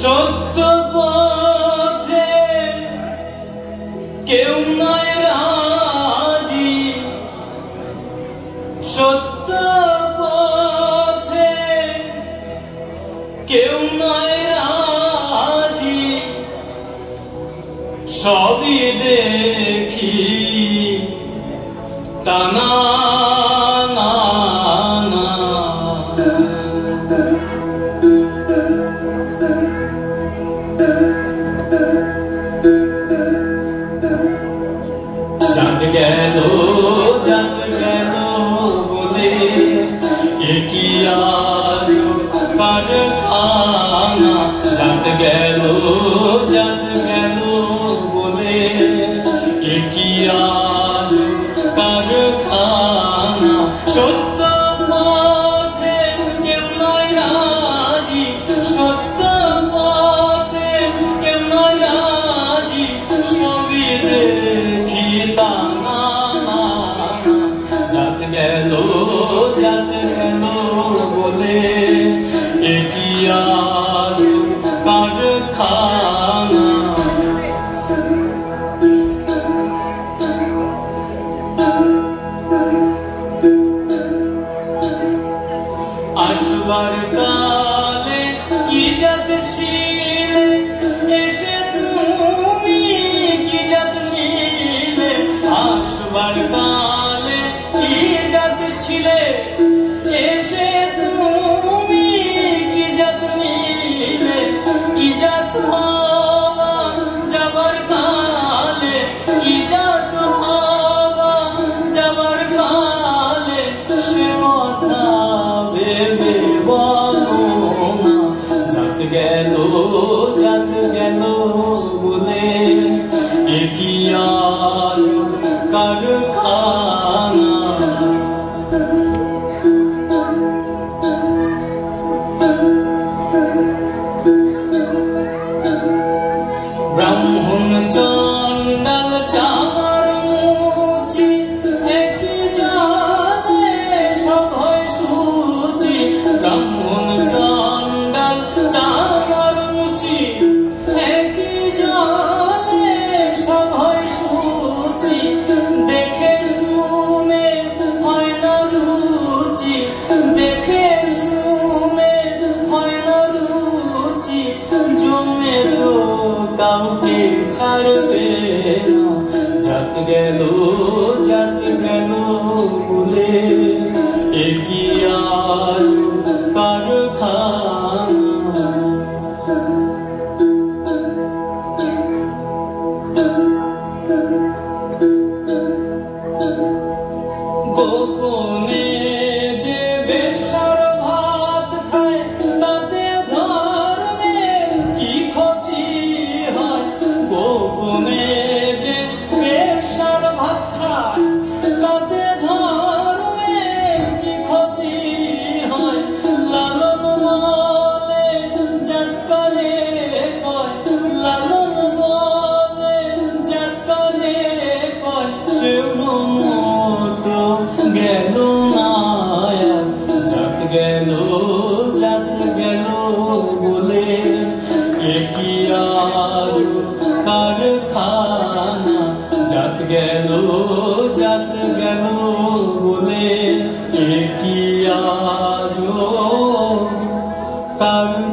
সত্য পথে কেউ নাই রাজি, সত্য পথে কেউ নাই রাজি, সবই দেখি টানা চাঁদ গেল বলে কি আজ কারখানা, চাঁদ গেল বলে কি আজ কারখানা। সত্য পথে কেউ নাই রাজি, সত্য পথে কেউ নাই রাজি, সবই দেখি টানা। চাঁদ গেল বলে কি আজ কারখানা। আসবার কালে কি জাত ছিলে, এসে তুমি কি জাত নিলে। আসবার কালে কি জাত ছিলে, এসে তুমি কি জাত নিলে। কি জাত হওয়া যাবার কালে, কি জাত হওয়া যাবার কালে, সে কথা ভেবে বলো না। চাঁদ গেল বলে কি আজ কারখানা। ব্রাহ্মণ চণ্ডাল চামার মুচি, একই জানে সব হয় সূচি। ব্রাহ্মণ চণ্ডাল চামার মুচি, একই জানে সব হয় সূচি। দেখে শুনে হয় না রুচি, দেখে শুনে হয় না রুচি। জমে তো কাউকে ছাড়বে না। চাঁদ গেল বলে কি আজ কারখানা। গোপনে যে বেশ্যার ভাত খায়, তাতে ধর্মের কি ক্ষতি হয়। গোপনে যে বেশ্যার ভাত খায়, তাতে ধর্মের কি ক্ষতি হয়। লালন বলে জাতকারে কয়, লালন বলে জাতকারে কয়, সে ভ্রম গেল না। চাঁদ গেল বলে কি আজ কারখানা। চাঁদ গেল বলে কি আজ কারখানা।